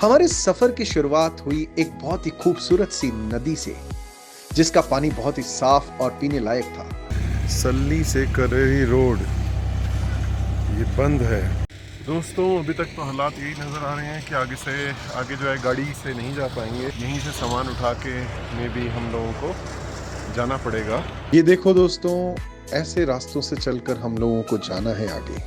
हमारे सफर की शुरुआत हुई एक बहुत ही खूबसूरत सी नदी से, जिसका पानी बहुत ही साफ और पीने लायक था। सल्ली से करेरी रोड ये बंद है। दोस्तों अभी तक तो हालात यही नज़र आ रहे हैं कि आगे जो है गाड़ी से नहीं जा पाएंगे। यहीं से सामान उठा के में भी हम लोगों को जाना पड़ेगा। ये देखो दोस्तों, ऐसे रास्तों से चलकर हम लोगों को जाना है आगे।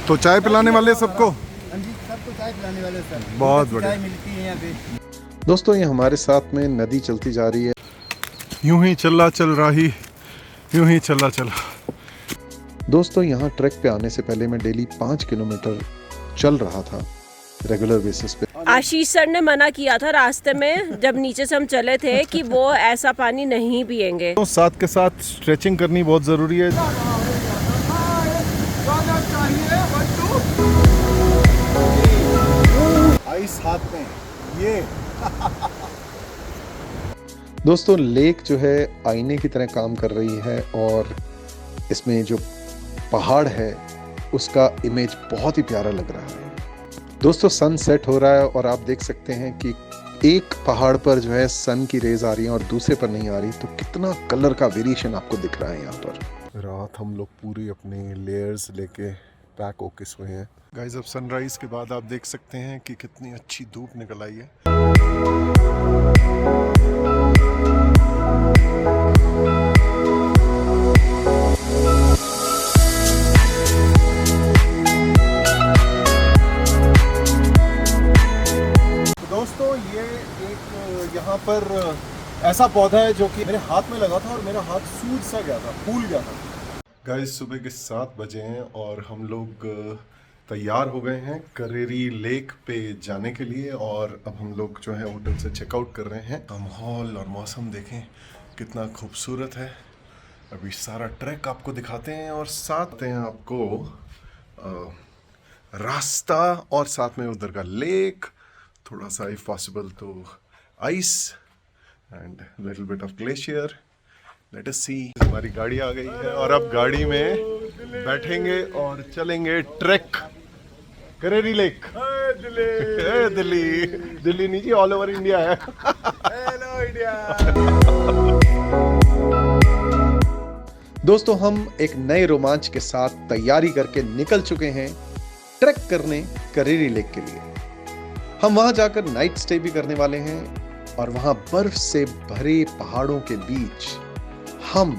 तो चाय पिलाने वाले सबको? हाँ जी, सबको चाय पिलाने वाले सर। बहुत बढ़िया। चाय मिलती है यहाँ पे। दोस्तों ये हमारे साथ में नदी चलती जा रही है। यूं ही चल रही, यूं ही चला। दोस्तों यहाँ ट्रैक पे आने से पहले मैं डेली 5 किलोमीटर चल रहा था रेगुलर बेसिस पे। आशीष सर ने मना किया था रास्ते में जब नीचे से हम चले थे कि वो ऐसा पानी नहीं पिएंगे। तो साथ के साथ स्ट्रेचिंग करनी बहुत ज़रूरी है। आइस हाथ में ये दोस्तों लेक जो है आईने की तरह काम कर रही है और इसमें जो पहाड़ है उसका इमेज बहुत ही प्यारा लग रहा है। दोस्तों सन सेट हो रहा है और आप देख सकते हैं कि एक पहाड़ पर जो है सन की रेज आ रही है और दूसरे पर नहीं आ रही, तो कितना कलर का वेरिएशन आपको दिख रहा है यहाँ पर। रात हम लोग पूरी अपनी लेयर्स लेके पैक होके सोए हैं। गाइस अब सनराइज के बाद आप देख सकते हैं कि कितनी अच्छी धूप निकल आई है। दोस्तों ये एक यहाँ पर ऐसा पौधा है जो कि मेरे हाथ में लगा था और मेरा हाथ सूज सा गया था, फूल गया था। गाइस सुबह के 7 बजे हैं और हम लोग तैयार हो गए हैं करेरी लेक पे जाने के लिए। और अब हम लोग जो है होटल से चेकआउट कर रहे हैं। माहौल और मौसम देखें कितना खूबसूरत है। अभी सारा ट्रैक आपको दिखाते हैं और साथ हैं आपको रास्ता और साथ में उधर का लेक, थोड़ा सा इफ पॉसिबल तो ice and little bit of glacier. Let us see. हमारी गाड़ी आ गई है और अब गाड़ी में बैठेंगे और चलेंगे ट्रैक करेरी लेक। दिल्ली नहीं जी, ऑल ओवर इंडिया है। Hello India. दोस्तों हम एक नए रोमांच के साथ तैयारी करके निकल चुके हैं ट्रैक करने करेरी लेक के लिए। हम वहां जाकर नाइट स्टे भी करने वाले हैं और वहां बर्फ से भरे पहाड़ों के बीच हम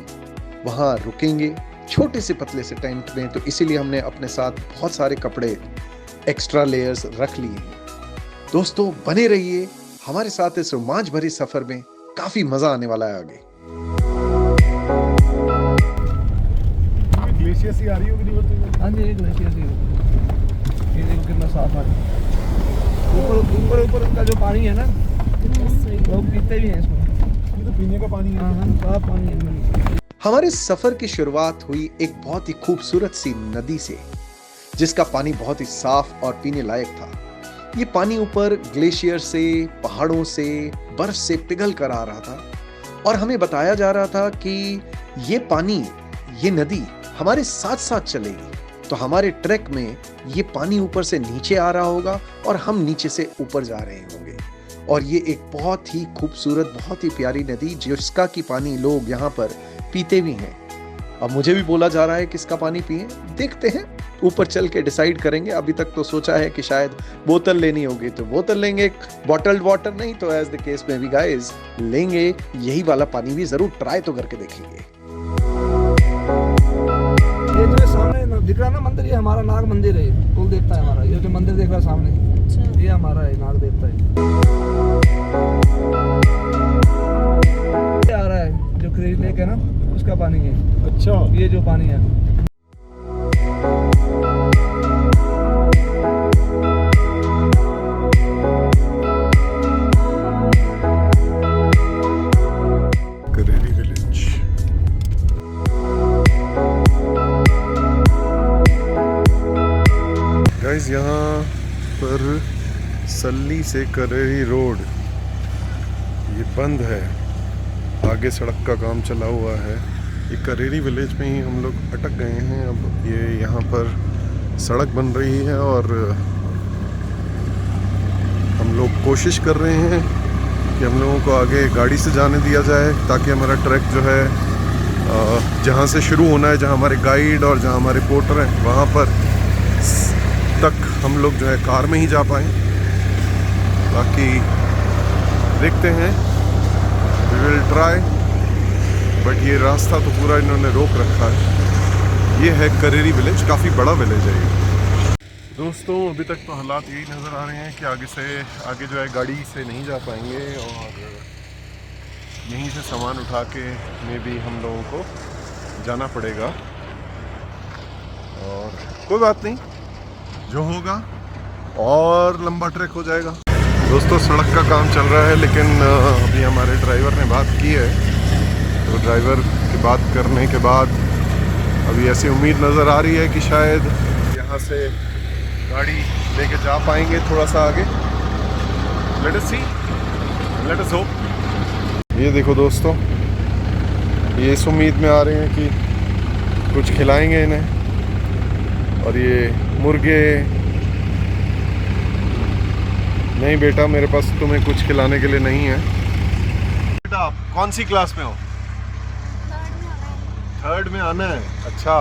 वहां रुकेंगे छोटे से पतले से टेंट में। तो इसीलिए हमने अपने साथ बहुत सारे कपड़े एक्स्ट्रा लेयर्स रख लिए हैं। दोस्तों बने रहिए हमारे साथ इस रोमांच भरी सफर में, काफी मजा आने वाला है आगे। ग्लेशियर सी आ रही होगी रिवर। हाँ जी, ग्लेशियर सी ये देखो कितना साफ आ रहा है। ऊपर उनका जो पानी है ना, लोग पीते भी हैं इसको। ये तो पीने का पानी है। हाँ, साफ पानी है। हमारे सफर की शुरुआत हुई एक बहुत ही खूबसूरत सी नदी से, जिसका पानी बहुत ही साफ और पीने लायक था। ये पानी ऊपर ग्लेशियर से, पहाड़ों से, बर्फ से पिघल कर आ रहा था और हमें बताया जा रहा था कि ये पानी, ये नदी हमारे साथ साथ चलेगी। तो हमारे ट्रैक में ये पानी ऊपर से नीचे आ रहा होगा और हम नीचे से ऊपर जा रहे होंगे। और ये एक बहुत ही खूबसूरत, बहुत ही प्यारी नदी जिसका की पानी लोग यहाँ पर पीते भी हैं। अब मुझे भी बोला जा रहा है कि इसका पानी पिए, देखते हैं ऊपर चल के डिसाइड करेंगे। अभी तक तो सोचा है कि शायद बोतल लेनी होगी तो बोतल लेंगे, बॉटल्ड वाटर नहीं तो एज द केस में भी गाइस लेंगे यही वाला पानी भी जरूर ट्राई तो करके देखेंगे। ये जो सामने दिख रहा है ना मंदिर, ये हमारा नाग मंदिर है। कुल देवता है हमारा। ये जो मंदिर देख रहा है सामने, ये हमारा है, नाग देवता है। ये आ रहा है जो करेरी लेक है ना, उसका पानी है। अच्छा, ये जो पानी है करेरी विलेज। गाइस यहाँ पर सल्ली से करेरी रोड ये बंद है। आगे सड़क का काम चला हुआ है। ये करेरी विलेज में ही हम लोग अटक गए हैं। अब ये यहाँ पर सड़क बन रही है और हम हम लोग कोशिश कर रहे हैं कि हम लोगों को आगे गाड़ी से जाने दिया जाए, ताकि हमारा ट्रैक जो है जहाँ से शुरू होना है, जहाँ हमारे गाइड और जहाँ हमारे पोर्टर हैं वहाँ पर तक हम लोग जो है कार में ही जा पाएँ। बाकी देखते हैं, वी विल ट्राई, बट ये रास्ता तो पूरा इन्होंने रोक रखा है। ये है करेरी विलेज, काफ़ी बड़ा विलेज है ये। दोस्तों अभी तक तो हालात यही नज़र आ रहे हैं कि आगे जो है गाड़ी से नहीं जा पाएंगे और यहीं से सामान उठा के में भी हम लोगों को जाना पड़ेगा। और कोई बात नहीं, जो होगा और लंबा ट्रैक हो जाएगा। दोस्तों सड़क का काम चल रहा है, लेकिन अभी हमारे ड्राइवर ने बात की है, तो ड्राइवर की बात करने के बाद अभी ऐसी उम्मीद नज़र आ रही है कि शायद यहाँ से गाड़ी लेके जा पाएंगे थोड़ा सा आगे। लेट अस सी, लेट अस होप। ये देखो दोस्तों, ये इस उम्मीद में आ रहे हैं कि कुछ खिलाएंगे इन्हें, और ये मुर्गे, नहीं बेटा मेरे पास तुम्हें कुछ खिलाने के लिए नहीं है। बेटा आप कौन सी क्लास में हो? थर्ड में आना है। अच्छा,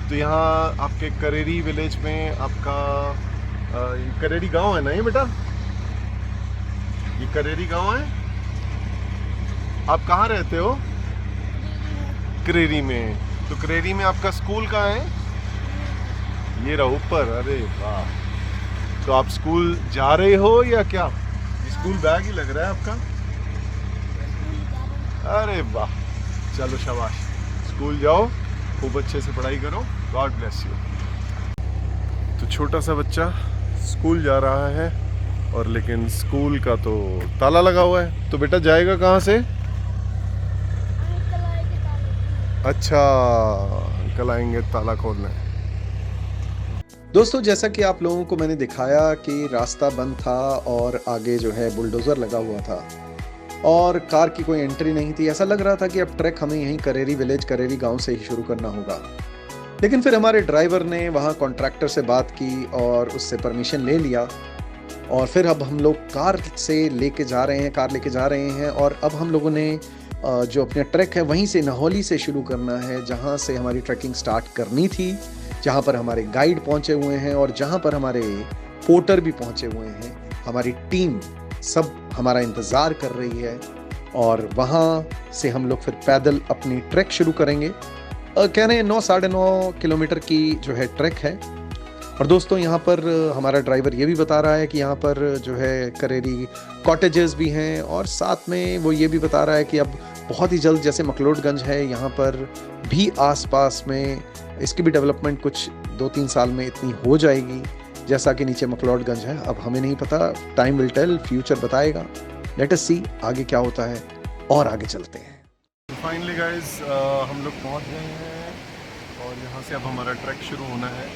तो यहाँ आपके करेरी विलेज में आपका करेरी गांव है ना ये बेटा? ये करेरी गांव है। आप कहाँ रहते हो? करेरी में। तो करेरी में आपका स्कूल कहाँ है? ये रहा ऊपर। अरे वाह, तो आप स्कूल जा रहे हो या क्या? स्कूल बैग ही लग रहा है आपका। अरे वाह, चलो शाबाश, स्कूल जाओ, खूब अच्छे से पढ़ाई करो, गॉड ब्लेस यू। तो छोटा सा बच्चा स्कूल जा रहा है, और लेकिन स्कूल का तो ताला लगा हुआ है। तो बेटा जाएगा कहाँ से? अच्छा, अंकल आएंगे ताला खोलने। दोस्तों जैसा कि आप लोगों को मैंने दिखाया कि रास्ता बंद था और आगे जो है बुलडोज़र लगा हुआ था और कार की कोई एंट्री नहीं थी। ऐसा लग रहा था कि अब ट्रैक हमें यहीं करेरी विलेज, करेरी गांव से ही शुरू करना होगा। लेकिन फिर हमारे ड्राइवर ने वहाँ कॉन्ट्रैक्टर से बात की और उससे परमिशन ले लिया, और फिर अब हम लोग कार लेके जा रहे हैं। और अब हम लोगों ने जो अपना ट्रैक है वहीं से नहौली से शुरू करना है, जहाँ से हमारी ट्रैकिंग स्टार्ट करनी थी, जहाँ पर हमारे गाइड पहुँचे हुए हैं और जहाँ पर हमारे पोर्टर भी पहुँचे हुए हैं। हमारी टीम सब हमारा इंतज़ार कर रही है, और वहाँ से हम लोग फिर पैदल अपनी ट्रैक शुरू करेंगे। कह रहे हैं 9-9.5 किलोमीटर की जो है ट्रैक है। और दोस्तों यहाँ पर हमारा ड्राइवर ये भी बता रहा है कि यहाँ पर जो है करेरी कॉटेजेस भी हैं, और साथ में वो ये भी बता रहा है कि अब बहुत ही जल्द, जैसे मकलोडगंज है यहाँ पर भी आसपास में, इसकी भी डेवलपमेंट कुछ 2-3 साल में इतनी हो जाएगी जैसा कि नीचे मकलोडगंज है। अब हमें नहीं पता, टाइम विल टेल, फ्यूचर बताएगा। लेट अस सी आगे क्या होता है, और आगे चलते हैं। फाइनली गाइस हम लोग पहुंच गए हैं, और यहाँ से अब हमारा ट्रैक शुरू होना है।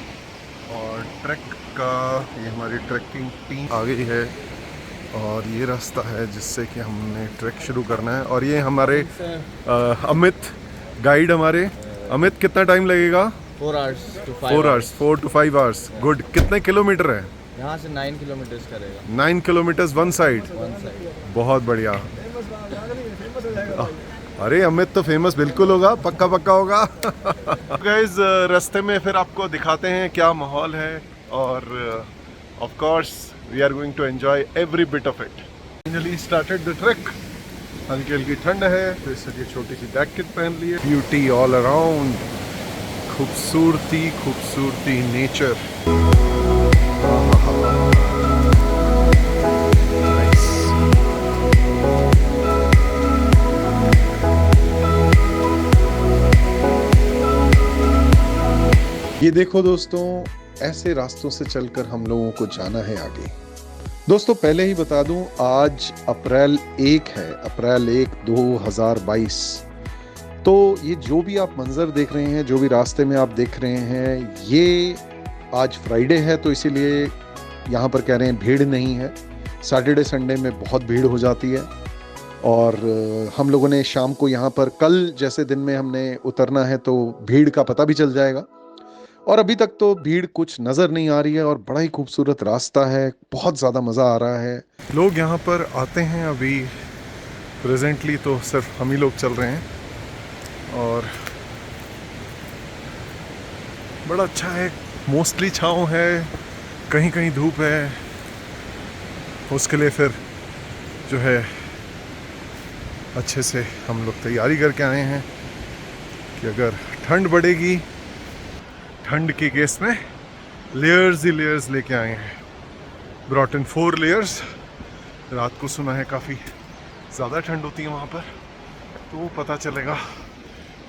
और ट्रैक का ये हमारी ट्रैकिंग टीम आ गई है, और ये रास्ता है जिससे कि हमने ट्रैक शुरू करना है। और ये हमारे अमित गाइड हमारे। अमित, कितना टाइम लगेगा? 4 hours to 5 4 hours, 4 to 5 hours। Good. कितने किलोमीटर है? यहाँ से 9 किलोमीटर करेगा। 9 किलोमीटर वन साइड। बहुत बढ़िया। अरे अमित तो फेमस बिल्कुल होगा, पक्का होगा। गाइस रास्ते में फिर आपको दिखाते हैं क्या माहौल है, और of course we are going to enjoy every bit of it. Finally started the track. हल्की हल्की ठंड है, तो इसलिए छोटी सी जैकेट पहन ली है। ब्यूटी ऑल अराउंड, खूबसूरती नेचर। ये देखो दोस्तों, ऐसे रास्तों से चलकर हम लोगों को जाना है आगे। दोस्तों पहले ही बता दूं, आज अप्रैल 1 है, अप्रैल 1 2022। तो ये जो भी आप मंजर देख रहे हैं, जो भी रास्ते में आप देख रहे हैं, ये आज फ्राइडे है, तो इसीलिए यहाँ पर कह रहे हैं भीड़ नहीं है। सैटरडे संडे में बहुत भीड़ हो जाती है, और हम लोगों ने शाम को यहाँ पर, कल जैसे दिन में हमने उतरना है, तो भीड़ का पता भी चल जाएगा। और अभी तक तो भीड़ कुछ नजर नहीं आ रही है और बड़ा ही खूबसूरत रास्ता है, बहुत ज्यादा मजा आ रहा है। लोग यहाँ पर आते हैं, अभी प्रेजेंटली तो सिर्फ हम ही लोग चल रहे हैं और बड़ा अच्छा है। मोस्टली छाँव है, कहीं कहीं धूप है। उसके लिए फिर जो है अच्छे से हम लोग तैयारी करके आए हैं कि अगर ठंड बढ़ेगी, ठंड के केस में लेयर्स ही लेयर्स लेके आए हैं। Brought in 4 layers. रात को सुना है काफ़ी ज़्यादा ठंड होती है वहाँ पर, तो वो पता चलेगा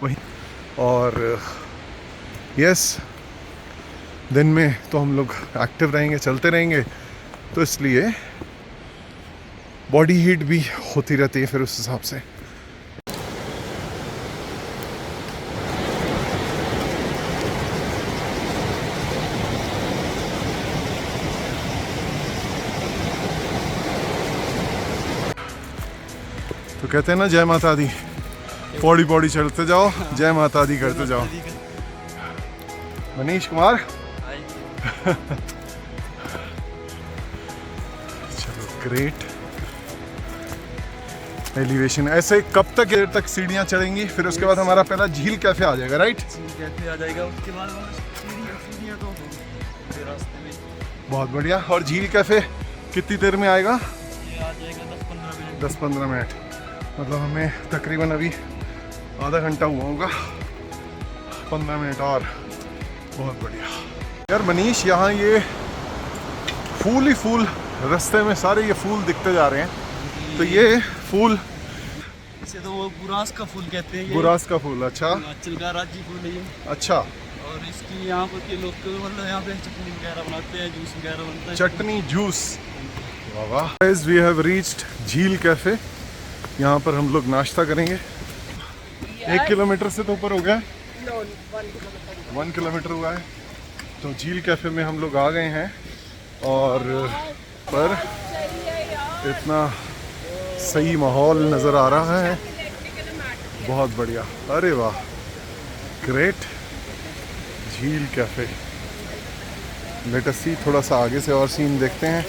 वहीं। और यस, दिन में तो हम लोग एक्टिव रहेंगे, चलते रहेंगे, तो इसलिए बॉडी हीट भी होती रहती है फिर उस हिसाब से। तो कहते हैं ना, जय माता दी, पौड़ी पौड़ी चढ़ते जाओ, जय माता दी करते जाओ। मनीष कुमार चलो, ग्रेट एलिवेशन। ऐसे कब तक देर तक सीढ़ियाँ चढ़ेंगी, फिर उसके बाद हमारा पहला झील कैफे आ जाएगा, राइट? कैफे आ जाएगा, उसके बाद सीढ़ियाँ तो होंगी रास्ते में। बहुत बढ़िया। और झील कैफे कितनी देर में आएगा? ये आ जाएगा 10-15 मिनट। 10-15 मिनट, मतलब हमें तकरीबन अभी आधा घंटा हुआ होगा, 15 मिनट और। बहुत बढ़िया यार मनीष, यहाँ ये फूल ही फूल, रास्ते में सारे ये फूल दिखते जा रहे हैं। तो ये फूल, इसे तो वो बुरास का फूल कहते हैं। बुरास का फूल, अच्छा। हिमाचल का राज्य फूल है ये। अच्छा। और इसकी यहाँ पर के लोग मतलब यहाँ पे चटनी वगैरह बनाते हैं, जूस वगैरह बनता है। चटनी जूस, वाह वाह। गाइस, वी हैव रीच्ड झील कैफे। यहाँ पर हम लोग नाश्ता करेंगे। 1 किलोमीटर से तो ऊपर हो गया, 1 किलोमीटर हुआ है। तो झील कैफे में हम लोग आ गए हैं और पर इतना सही माहौल नज़र आ रहा है, बहुत बढ़िया। अरे वाह, ग्रेट। झील कैफे, लेट अस सी, थोड़ा सा आगे से और सीन देखते हैं,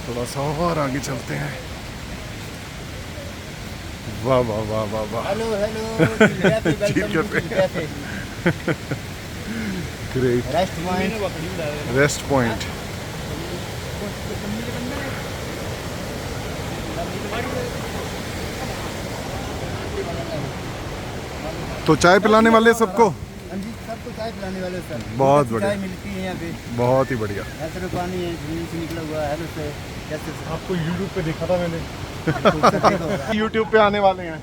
थोड़ा सा और आगे चलते हैं। वाह वाह वाह वाह वाह। हेलो हेलो, झील कैफे, ग्रेट। Rest point. तो चाय पिलाने वाले सबको? हाँ जी, सबको चाय पिलाने वाले सर। बहुत बढ़िया। चाय मिलती है यहाँ पे, बहुत ही बढ़िया। ऐसे तो पानी है, झील से निकला हुआ है। से कैसे आपको YouTube पे देखा था मैंने। YouTube पे आने वाले हैं।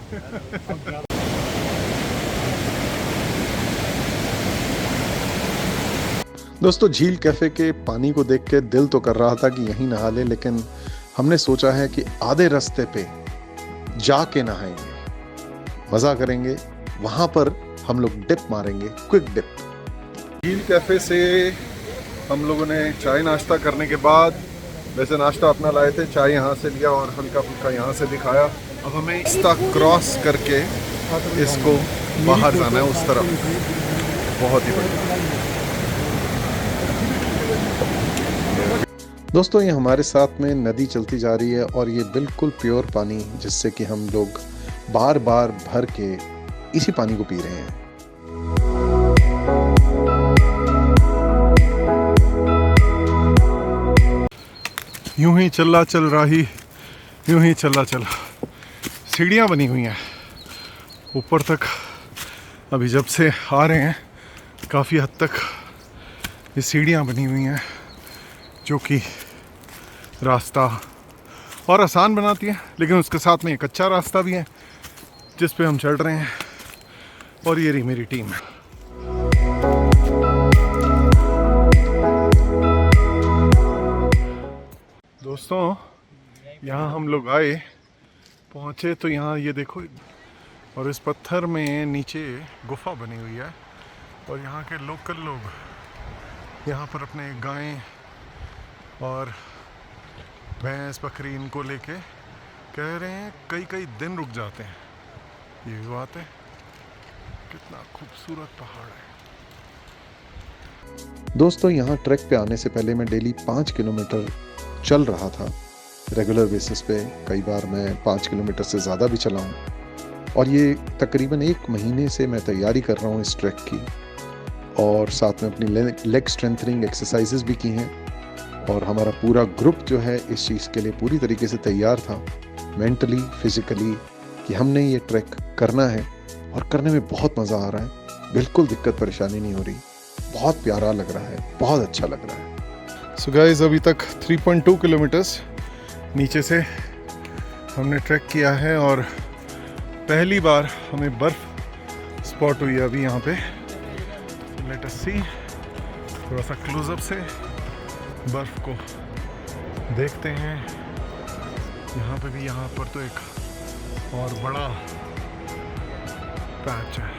दोस्तों, झील कैफे के पानी को देख के दिल तो कर रहा था कि यहीं नहा ले, लेकिन हमने सोचा है कि आधे रास्ते पे जाके नहाएंगे, मजा करेंगे। वहां पर हम लोग डिप मारेंगे, क्विक डिप। झील कैफे से हम लोगों ने चाय नाश्ता करने के बाद, वैसे नाश्ता अपना लाए थे, चाय यहाँ से लिया और हल्का फुल्का यहाँ से दिखाया। अब हमें रास्ता क्रॉस करके इसको बाहर जाना है उस तरफ। बहुत ही बढ़िया। दोस्तों, ये हमारे साथ में नदी चलती जा रही है और ये बिल्कुल प्योर पानी, जिससे कि हम लोग बार बार भर के इसी पानी को पी रहे हैं। यूं ही चला चल रही, यूं ही चला चला। सीढ़ियाँ बनी हुई हैं ऊपर तक। अभी जब से आ रहे हैं काफ़ी हद तक ये सीढ़ियाँ बनी हुई हैं, जो कि रास्ता और आसान बनाती है, लेकिन उसके साथ में एक कच्चा रास्ता भी है जिस पे हम चढ़ रहे हैं। और ये रही मेरी टीम। दोस्तों, यहाँ हम लोग आए, पहुँचे तो यहाँ ये देखो, और इस पत्थर में नीचे गुफा बनी हुई है और यहाँ के लोकल लोग यहाँ पर अपने गायें और भैंस बकरी इनको लेके कह रहे हैं कई कई दिन रुक जाते हैं। ये भी बात है। कितना खूबसूरत पहाड़ है। दोस्तों, यहाँ ट्रैक पे आने से पहले मैं डेली 5 किलोमीटर चल रहा था रेगुलर बेसिस पे। कई बार मैं 5 किलोमीटर से ज़्यादा भी चला हूँ और ये तकरीबन 1 महीने से मैं तैयारी कर रहा हूँ इस ट्रैक की, और साथ में अपनी लेग स्ट्रेंथनिंग एक्सरसाइजेस भी की हैं। और हमारा पूरा ग्रुप जो है इस चीज़ के लिए पूरी तरीके से तैयार था, मेंटली फिजिकली, कि हमने ये ट्रैक करना है और करने में बहुत मज़ा आ रहा है। बिल्कुल दिक्कत परेशानी नहीं हो रही, बहुत प्यारा लग रहा है, बहुत अच्छा लग रहा है। सो गाइस, अभी तक 3.2 किलोमीटर्स नीचे से हमने ट्रैक किया है और पहली बार हमें बर्फ़ स्पॉट हुई है अभी यहाँ पे। लेट अस सी, थोड़ा सा क्लोजअप से बर्फ़ को देखते हैं। यहाँ पे भी, यहाँ पर तो एक और बड़ा पैच है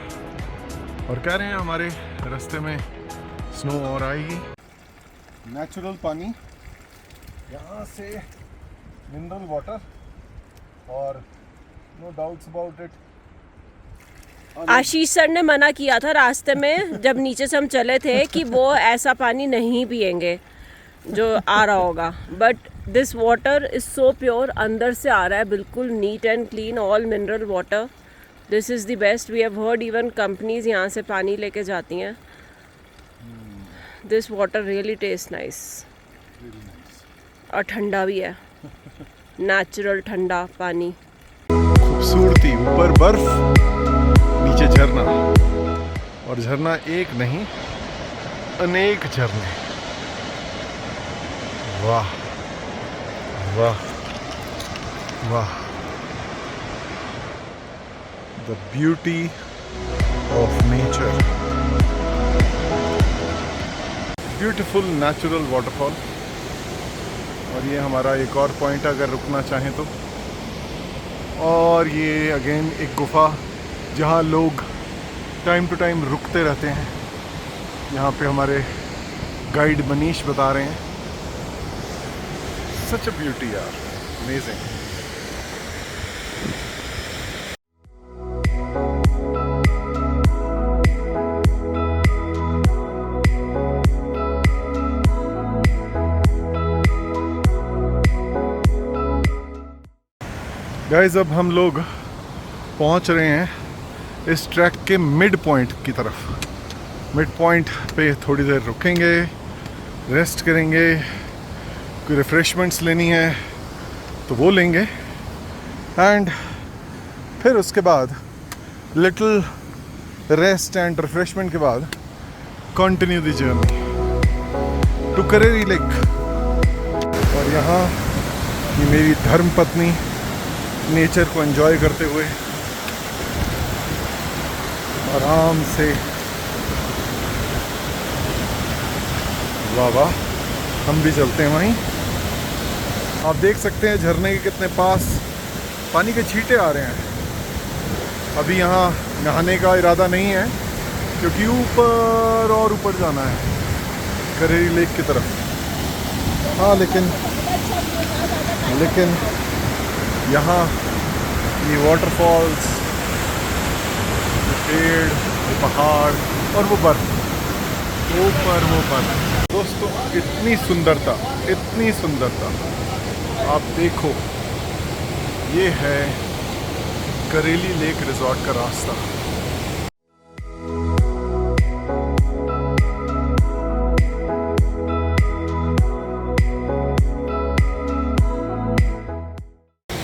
और कह रहे हैं हमारे रास्ते में स्नो और आएगी। नेचुरल पानी, यहाँ से मिनरल वाटर, और no doubts about it. Ashish sir ने मना किया था रास्ते में जब नीचे से हम चले थे कि वो ऐसा पानी नहीं पिएंगे जो आ रहा होगा, but this water is so pure, अंदर से आ रहा है, बिल्कुल neat and clean, all mineral water. This is the best. We have heard even companies यहाँ से पानी लेके जाती हैं। This water really taste nice और ठंडा भी है, नेचुरल ठंडा पानी। खूबसूरती, ऊपर बर्फ, नीचे झरना, और झरना एक नहीं अनेक झरने। वाह वाह वाह, the beauty of nature, beautiful natural waterfall. और ये हमारा एक और पॉइंट अगर रुकना चाहें तो। और ये अगेन एक गुफा जहाँ लोग टाइम टू टाइम रुकते रहते हैं। यहाँ पे हमारे गाइड मनीष बता रहे हैं। सच अ ब्यूटी यार, अमेजिंग। गाइस, अब हम लोग पहुंच रहे हैं इस ट्रैक के मिड पॉइंट की तरफ। मिड पॉइंट पे थोड़ी देर रुकेंगे, रेस्ट करेंगे, कोई रिफ़्रेशमेंट्स लेनी है तो वो लेंगे, एंड फिर उसके बाद लिटिल रेस्ट एंड रिफ़्रेशमेंट के बाद continue the journey to Kareri lake. और यहाँ ये मेरी धर्मपत्नी नेचर को एंजॉय करते हुए आराम से, वाह वाह, हम भी चलते हैं वहीं। आप देख सकते हैं झरने के कितने पास पानी के छींटे आ रहे हैं। अभी यहाँ नहाने का इरादा नहीं है क्योंकि ऊपर और ऊपर जाना है करेरी लेक की तरफ। हाँ, लेकिन यहाँ ये वाटरफॉल्स, पेड़, ये पहाड़ और वो बर्फ, ऊपर वो बर्फ। दोस्तों, इतनी सुंदरता, इतनी सुंदरता, आप देखो, ये है करेली लेक रिजॉर्ट का रास्ता।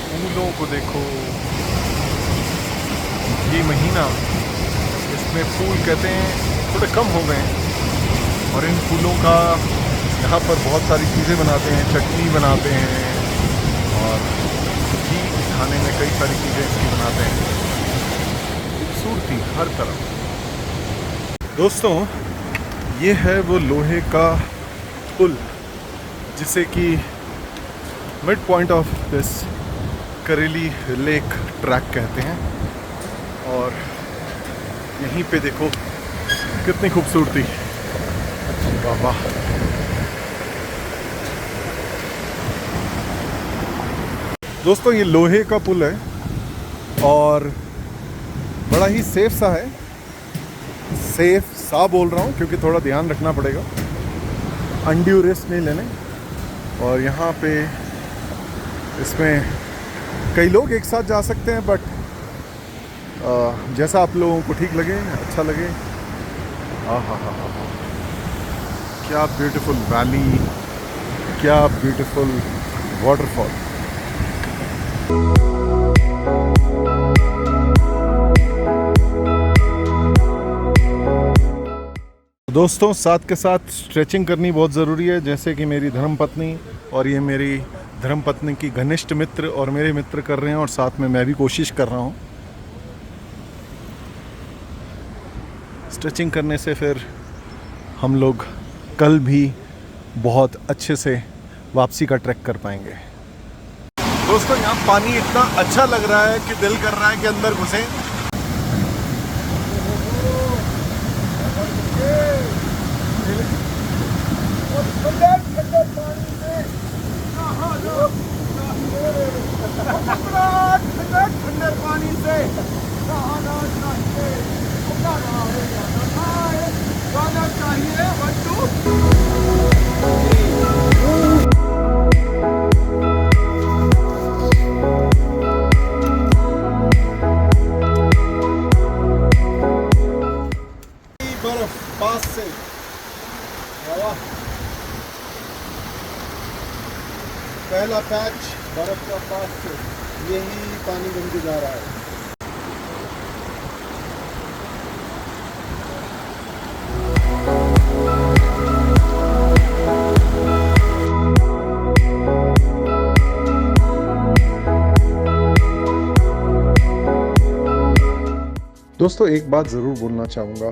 फूलों को देखो, ये महीना, इसमें फूल कहते हैं थोड़े कम हो गए हैं, और इन फूलों का यहाँ पर बहुत सारी चीज़ें बनाते हैं, चटनी बनाते हैं, और घी खाने में कई सारी चीज़ें इसकी बनाते हैं। खूबसूरती हर तरफ। दोस्तों, ये है वो लोहे का पुल जिसे कि mid point of this Kareli lake track कहते हैं। और यहीं पे देखो कितनी खूबसूरती, वाह वाह। दोस्तों, ये लोहे का पुल है और बड़ा ही सेफ सा है। सेफ सा बोल रहा हूँ क्योंकि थोड़ा ध्यान रखना पड़ेगा, अनड्यू रिस्क नहीं लेने। और यहाँ पे इसमें कई लोग एक साथ जा सकते हैं, बट जैसा आप लोगों को ठीक लगे, अच्छा लगे। हाँ, क्या ब्यूटीफुल वैली, क्या ब्यूटीफुल वाटरफॉल। दोस्तों, साथ के साथ स्ट्रेचिंग करनी बहुत ज़रूरी है, जैसे कि मेरी धर्मपत्नी और ये मेरी धर्मपत्नी की घनिष्ठ मित्र और मेरे मित्र कर रहे हैं, और साथ में मैं भी कोशिश कर रहा हूँ। स्ट्रेचिंग करने से फिर हम लोग कल भी बहुत अच्छे से वापसी का ट्रैक कर पाएंगे। दोस्तों, यहाँ पानी इतना अच्छा लग रहा है कि दिल कर रहा है कि अंदर घुसें। ठंडे पानी से चाहिए बर्फ पास से। पहला पैच बर्फ का पास से, यही पानी बन के जा रहा है। दोस्तों, एक बात ज़रूर बोलना चाहूँगा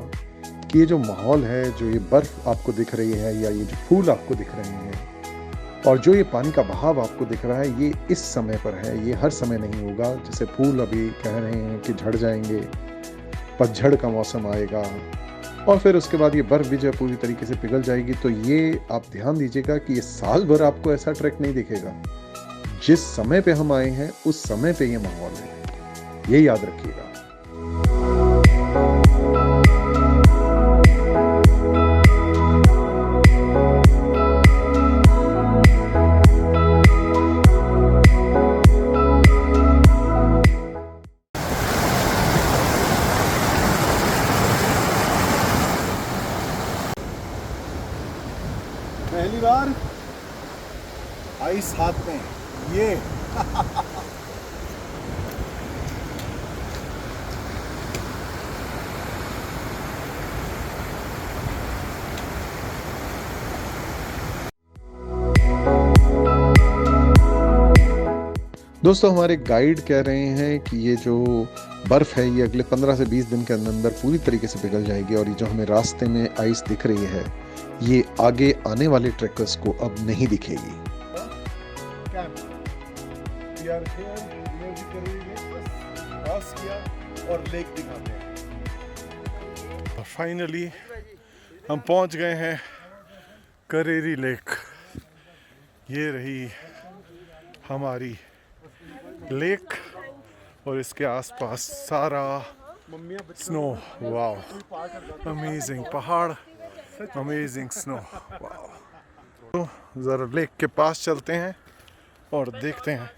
कि ये जो माहौल है, जो ये बर्फ़ आपको दिख रही है या ये जो फूल आपको दिख रहे हैं और जो ये पानी का बहाव आपको दिख रहा है, ये इस समय पर है, ये हर समय नहीं होगा। जैसे फूल अभी कह रहे हैं कि झड़ जाएंगे, पतझड़ का मौसम आएगा और फिर उसके बाद ये बर्फ़ भी जो है पूरी तरीके से पिघल जाएगी। तो ये आप ध्यान दीजिएगा कि ये साल भर आपको ऐसा ट्रैक नहीं दिखेगा। जिस समय पे हम आए हैं उस समय पे ये माहौल है, ये याद रखिएगा। पहली बार आइस हाथ में, ये दोस्तों, हमारे गाइड कह रहे हैं कि ये जो बर्फ़ है ये अगले 15 से 20 दिन के अंदर पूरी तरीके से पिघल जाएगी और ये जो हमें रास्ते में आइस दिख रही है ये आगे आने वाले ट्रैकर्स को अब नहीं दिखेगी। और लेक दिखाते हैं। फाइनली हम पहुंच गए हैं करेरी लेक। ये रही हमारी लेक और इसके आसपास सारा स्नो। वाओ, अमेजिंग पहाड़, अमेजिंग स्नो। वाओ, तो ज़रा लेक के पास चलते हैं और देखते हैं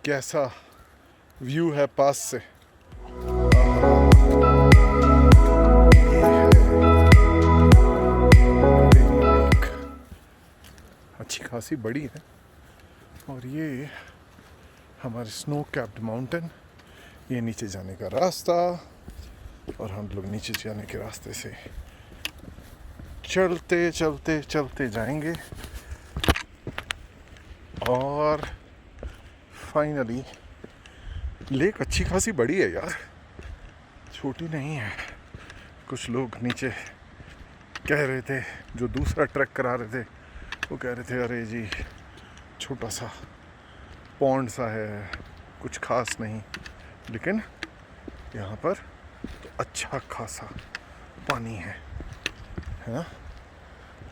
कैसा व्यू है पास से। लेक अच्छी खासी बड़ी है और ये हमारे स्नो कैप्ड माउंटेन, ये नीचे जाने का रास्ता और हम लोग नीचे जाने के रास्ते से चलते चलते चलते जाएंगे और फाइनली लेक अच्छी खासी बड़ी है यार, छोटी नहीं है। कुछ लोग नीचे कह रहे थे, जो दूसरा ट्रैक करा रहे थे, वो कह रहे थे अरे जी छोटा सा पॉन्ड सा है, कुछ खास नहीं, लेकिन यहाँ पर तो अच्छा खासा पानी है ना।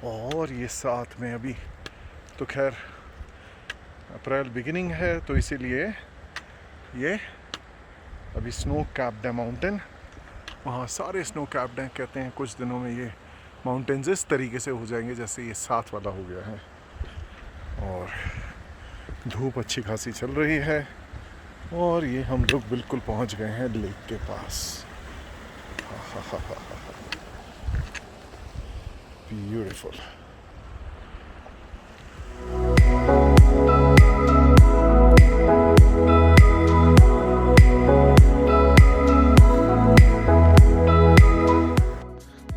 और ये साथ में अभी तो खैर अप्रैल बिगिनिंग है तो इसीलिए ये अभी स्नो कैप्ड माउंटेन वहाँ सारे स्नो कैप्ड हैं। कहते हैं कुछ दिनों में ये माउंटेन्स इस तरीके से हो जाएंगे जैसे ये साथ वाला हो गया है। और धूप अच्छी खासी चल रही है और ये हम लोग बिल्कुल पहुँच गए हैं लेक के पास। ब्यूटीफुल।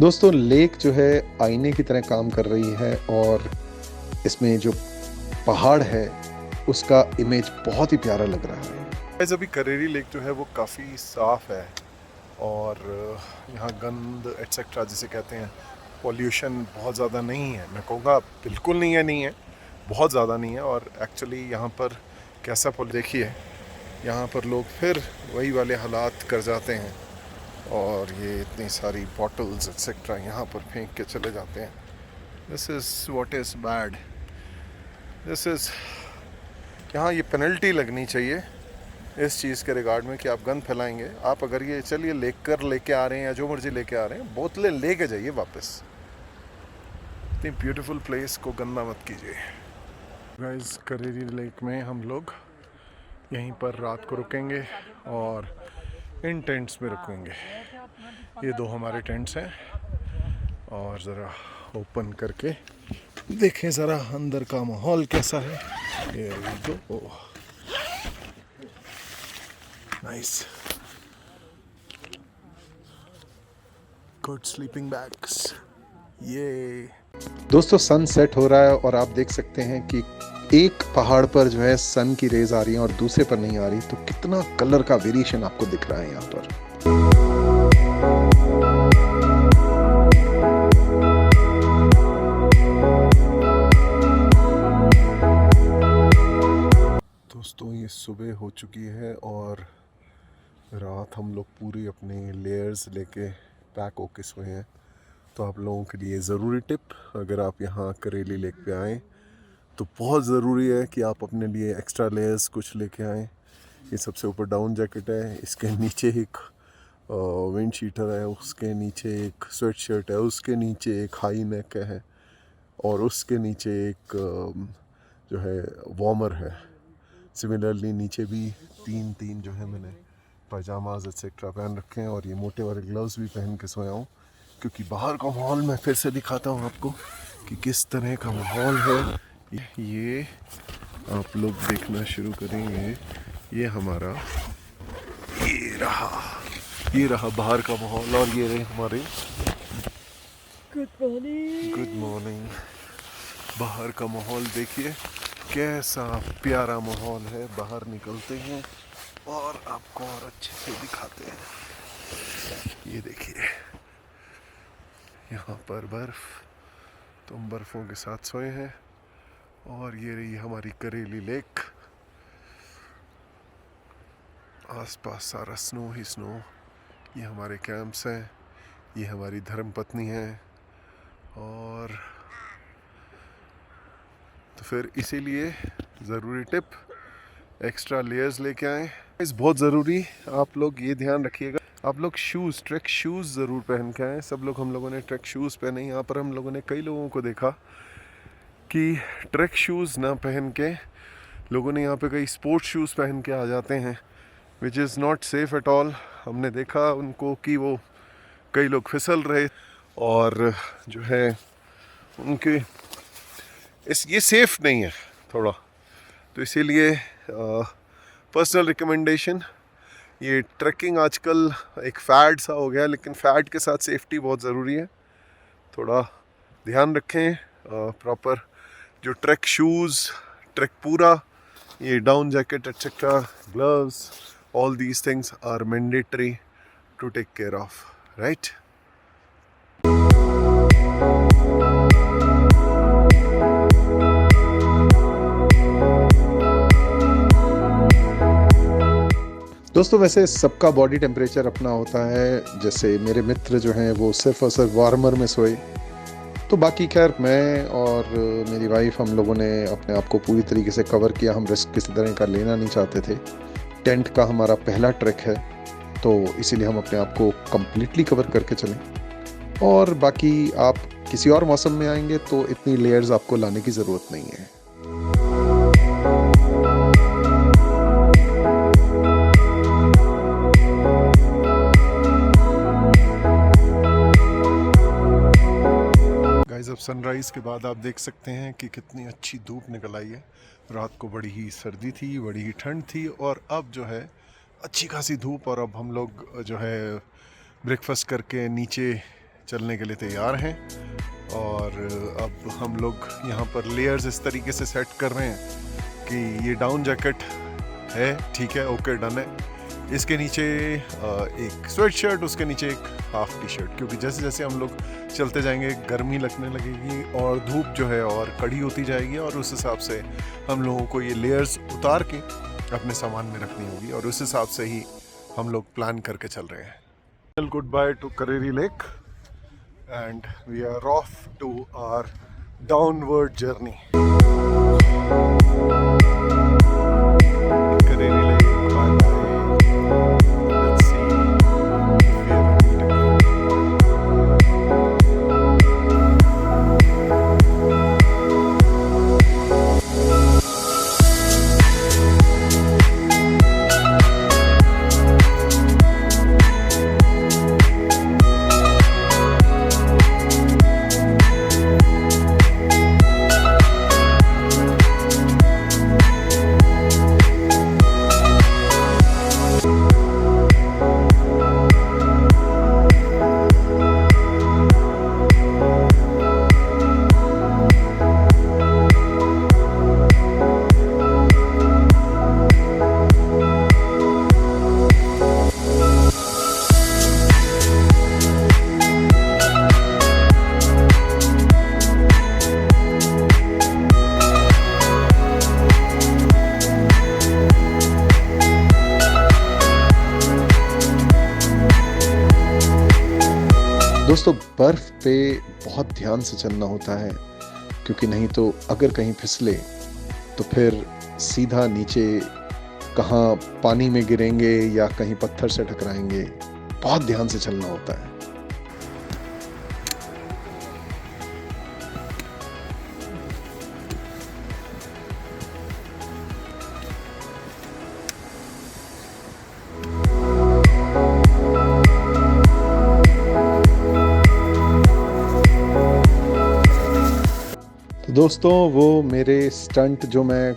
दोस्तों लेक जो है आईने की तरह काम कर रही है और इसमें जो पहाड़ है उसका इमेज बहुत ही प्यारा लग रहा है। गाइस अभी करेरी लेक जो है वो काफ़ी साफ़ है और यहाँ गंद एटसेट्रा जिसे कहते हैं पॉल्यूशन बहुत ज़्यादा नहीं है। मैं कहूँगा बिल्कुल नहीं है, बहुत ज़्यादा नहीं है। और एक्चुअली यहाँ पर कैसा देखिए, यहाँ पर लोग फिर वही वाले हालात कर जाते हैं और ये इतनी सारी बॉटल्स एटसेट्रा यहाँ पर फेंक के चले जाते हैं। This is what is bad. This is, यहाँ ये पेनल्टी लगनी चाहिए इस चीज़ के रिगार्ड में कि आप गंद फैलाएंगे। आप अगर ये चलिए लेके आ रहे हैं या जो मर्जी लेके आ रहे हैं, बोतलें लेके जाइए वापस। इतनी ब्यूटीफुल प्लेस को गंदा मत कीजिए। गाइस करेरी लेक में हम लोग यहीं पर रात को रुकेंगे और इन टेंट्स में रुकेंगे। ये दो हमारे टेंट्स हैं और ज़रा ओपन करके देखें ज़रा अंदर का माहौल कैसा है। ये दो नाइस गुड स्लीपिंग बैग्स। ये दोस्तों सन सेट हो रहा है और आप देख सकते हैं कि एक पहाड़ पर जो है सन की रेज आ रही है और दूसरे पर नहीं आ रही, तो कितना कलर का वेरिएशन आपको दिख रहा है यहाँ पर। दोस्तों ये सुबह हो चुकी है और रात हम लोग पूरी अपनी लेयर्स लेके पैक होके सोए हैं। तो आप लोगों के लिए ज़रूरी टिप, अगर आप यहाँ करेली लेक पे आएँ तो बहुत ज़रूरी है कि आप अपने लिए एक्स्ट्रा लेयर्स कुछ लेके आएँ। ये सबसे ऊपर डाउन जैकेट है, इसके नीचे एक विंड शीटर है, उसके नीचे एक स्वेट शर्ट है, उसके नीचे एक हाई नेक है और उसके नीचे एक जो है वार्मर है। सिमिलरली नीचे भी तीन जो है मैंने पैजामाज एक्सेट्रा पहन रखे हैं और ये मोटे वाले ग्लव्स भी पहन के सोया हूँ क्योंकि बाहर का माहौल मैं फिर से दिखाता हूँ आपको कि किस तरह का माहौल है। ये आप लोग देखना शुरू करेंगे, ये हमारा ये रहा बाहर का माहौल और ये रहे हमारे गुड मॉर्निंग। बाहर का माहौल देखिए कैसा प्यारा माहौल है। बाहर निकलते हैं और आपको और अच्छे से दिखाते हैं। ये देखिए यहाँ पर बर्फ, तो हम बर्फ़ों के साथ सोए हैं और ये रही हमारी करेली लेक। आसपास सारा स्नो ही स्नो। ये हमारे कैंप्स हैं, ये हमारी धर्मपत्नी है और तो फिर इसीलिए ज़रूरी टिप, एक्स्ट्रा लेयर्स लेके आएँ। इस बहुत ज़रूरी, आप लोग ये ध्यान रखिएगा, आप लोग शूज़, ट्रैक शूज़ ज़रूर पहन के आएँ। हम लोगों ने ट्रैक शूज़ पहने। यहाँ पर हम लोगों ने कई लोगों को देखा कि ट्रैक शूज़ ना पहन के लोगों ने यहाँ पे कई स्पोर्ट्स शूज़ पहन के आ जाते हैं, which is not safe at all. हमने देखा उनको कि वो कई लोग फिसल रहे और जो है उनके ये सेफ़ नहीं है थोड़ा। तो इसीलिए पर्सनल रिकमेंडेशन, ये ट्रैकिंग आजकल एक फ़ैड सा हो गया, लेकिन फ़ैड के साथ सेफ्टी बहुत ज़रूरी है। थोड़ा ध्यान रखें। प्रॉपर जो ट्रैक शूज़, ट्रैक पूरा, ये down jacket etcetera, gloves, all these things are mandatory to take care of, right. दोस्तों वैसे सबका बॉडी टेम्परेचर अपना होता है। जैसे मेरे मित्र जो हैं वो सिर्फ और सिर्फ वार्मर में सोए, तो बाकी खैर मैं और मेरी वाइफ हम लोगों ने अपने आप को पूरी तरीके से कवर किया। हम रिस्क किसी तरह का लेना नहीं चाहते थे। टेंट का हमारा पहला ट्रैक है तो इसीलिए हम अपने आप को कम्प्लीटली कवर करके चलें। और बाकी आप किसी और मौसम में आएंगे तो इतनी लेयर्स आपको लाने की ज़रूरत नहीं है। गाइस, अब सनराइज़ के बाद आप देख सकते हैं कि कितनी अच्छी धूप निकल आई है। रात को बड़ी ही सर्दी थी, बड़ी ही ठंड थी, और अब जो है अच्छी खासी धूप। और अब हम लोग जो है ब्रेकफास्ट करके नीचे चलने के लिए तैयार हैं। और अब हम लोग यहाँ पर लेयर्स इस तरीके से सेट कर रहे हैं कि ये डाउन जैकेट है, ठीक है, ओके, डन है। इसके नीचे एक स्वेट शर्ट, उसके नीचे एक हाफ टी शर्ट, क्योंकि जैसे जैसे हम लोग चलते जाएंगे गर्मी लगने लगेगी और धूप जो है और कड़ी होती जाएगी, और उस हिसाब से हम लोगों को ये लेयर्स उतार के अपने सामान में रखनी होगी, और उस हिसाब से ही हम लोग प्लान करके चल रहे हैं। Good bye to Kareri lake and we are off to our downward journey. Kareri lake, bye bye. Let's see if we ever meet again. दोस्तों, बर्फ पे बहुत ध्यान से चलना होता है, क्योंकि नहीं तो अगर कहीं फिसले तो फिर सीधा नीचे कहाँ पानी में गिरेंगे या कहीं पत्थर से टकराएंगे। बहुत ध्यान से चलना होता है। दोस्तों, वो मेरे स्टंट जो मैं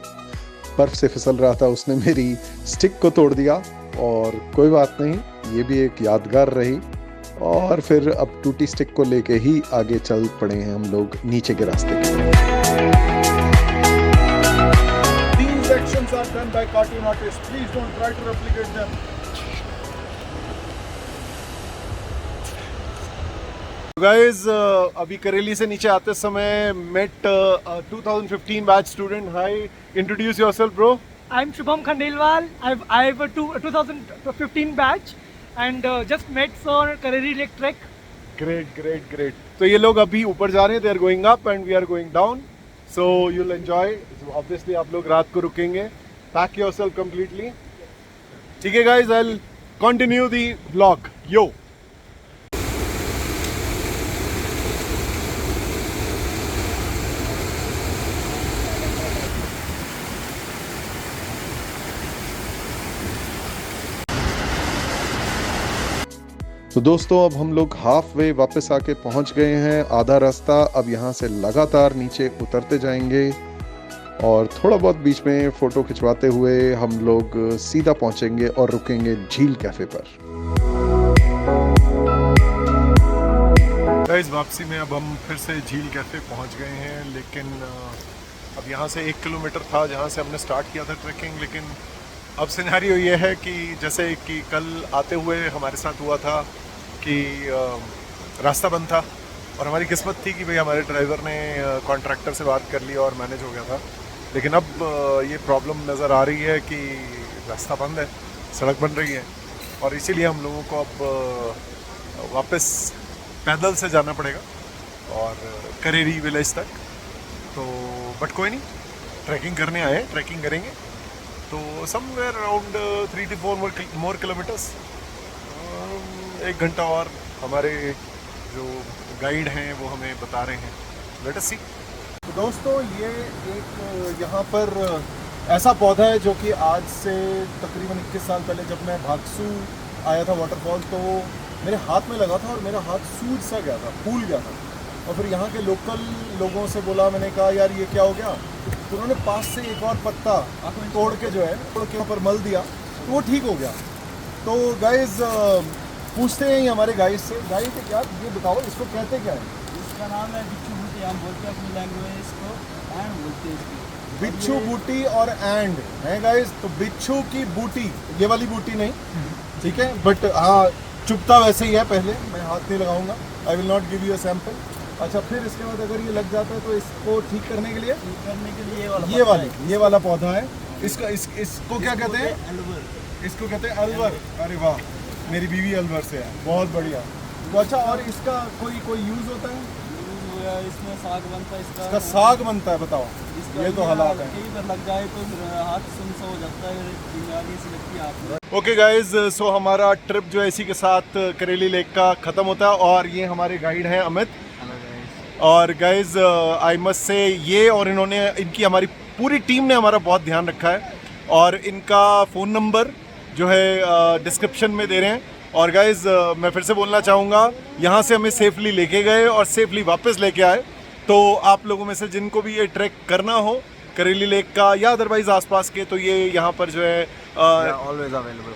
बर्फ से फिसल रहा था, उसने मेरी स्टिक को तोड़ दिया, और कोई बात नहीं, ये भी एक यादगार रही। और फिर अब टूटी स्टिक को लेके ही आगे चल पड़े हैं हम लोग नीचे के रास्ते पे। These actions are done by cartoon artists. Please don't try to replicate them. Guys, अभी करेली से नीचे आते समय met 2015 batch student. Hi, introduce yourself bro. I'm Shubham Khandelwal. I've a 2015 batch and just met for Kareri Lake Trek. Great. तो ये लोग अभी ऊपर जा रहे हैं, they are going up and we are going down, so you will enjoy. Obviously आप लोग रात को रुकेंगे। पैक योरसेल्फ कंप्लीटली, ठीक है guys? I will continue the vlog. Yo, तो दोस्तों, अब हम लोग हाफ वे वापस आके पहुंच गए हैं। आधा रास्ता अब यहाँ से लगातार नीचे उतरते जाएंगे, और थोड़ा बहुत बीच में फोटो खिंचवाते हुए हम लोग सीधा पहुंचेंगे और रुकेंगे झील कैफे पर। गाइस, वापसी में अब हम फिर से झील कैफे पहुंच गए हैं, लेकिन अब यहाँ से 1 किलोमीटर था जहाँ से हमने स्टार्ट किया था ट्रैकिंग। लेकिन अब सिनेरियो ये है कि जैसे कि कल आते हुए हमारे साथ हुआ था कि रास्ता बंद था, और हमारी किस्मत थी कि भाई हमारे ड्राइवर ने कॉन्ट्रैक्टर से बात कर ली और मैनेज हो गया था। लेकिन अब ये प्रॉब्लम नज़र आ रही है कि रास्ता बंद है, सड़क बन रही है, और इसीलिए हम लोगों को अब वापस पैदल से जाना पड़ेगा और करेरी विलेज तक। तो बट कोई नहीं, ट्रैकिंग करने आए, ट्रैकिंग करेंगे, तो somewhere around 3 to 4 more kilometers 1 घंटा और हमारे जो गाइड हैं वो हमें बता रहे हैं। लेट अस सी। तो दोस्तों ये एक यहाँ पर ऐसा पौधा है जो कि आज से तकरीबन 21 साल पहले जब मैं भागसू आया था वाटरफॉल तो मेरे हाथ में लगा था और मेरा हाथ सूज सा गया था, फूल गया था। और फिर यहाँ के लोकल लोगों से बोला, मैंने कहा यार ये क्या हो गया, तो उन्होंने पास से एक और पत्ता तोड़ के जो है तोड़ के ऊपर मल दिया तो वो ठीक हो गया। तो गाइज पूछते हैं हमारे गाइड से, गाइड यार ये बताओ इसको कहते क्या है? इसका नाम है बिच्छू बूटी, हम बोलते हैं अपनी लैंग्वेज में इसको एंड बोलते हैं इसको। बिच्छू बूटी और एंड है गाइज। तो बिच्छू की बूटी, ये वाली बूटी नहीं, ठीक है, बट हाँ चुपता वैसे ही है। पहले मैं हाथ नहीं लगाऊंगा, I will not give you a sample. अच्छा, फिर इसके बाद अगर ये लग जाता है तो इसको ठीक करने के लिए ये वाला पौधा है। इसको क्या कहते हैं? अलवर। इसको कहते हैं अलवर। अरे वाह, मेरी बीवी अलवर से है, बहुत बढ़िया। तो अच्छा, और इसका कोई यूज़ होता है? इसमें साग बनता है, इसका साग बनता है, बताओ। ये तो हालात है, कहीं पर लग जाए तो हाथ सुनसा हो जाता है, बीमारी सी लगती है हाथ में। ओके गाइज, सो हमारा ट्रिप जो है इसी के साथ करेली लेक का ख़त्म होता है। और ये हमारे गाइड हैं अमित। और गाइज आई मस्ट से ये और इनकी हमारी पूरी टीम ने हमारा बहुत ध्यान रखा है। और इनका फ़ोन नंबर जो है डिस्क्रिप्शन में दे रहे हैं। और गाइज मैं फिर से बोलना चाहूँगा, यहाँ से हमें सेफली लेके गए और सेफली वापस लेके आए। तो आप लोगों में से जिनको भी ये ट्रैक करना हो करेली लेक का या अदरवाइज आसपास के, तो ये यहाँ पर जो है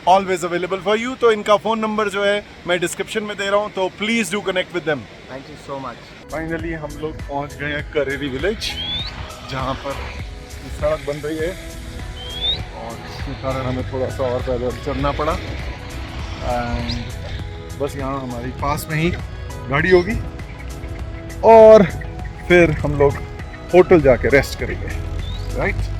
ऑलवेज अवेलेबल फॉर यू। तो इनका फ़ोन नंबर जो है मैं डिस्क्रिप्शन में दे रहा हूँ, तो please do connect with them. Thank you so much. Finally हम लोग पहुँच गए हैं करेरी विलेज, जहाँ पर सड़क बन रही है और इसके कारण हमें थोड़ा सा और पैदल चलना पड़ा। एंड बस यहाँ हमारी पास में ही गाड़ी होगी और फिर हम लोग होटल जाके रेस्ट करेंगे, राइट।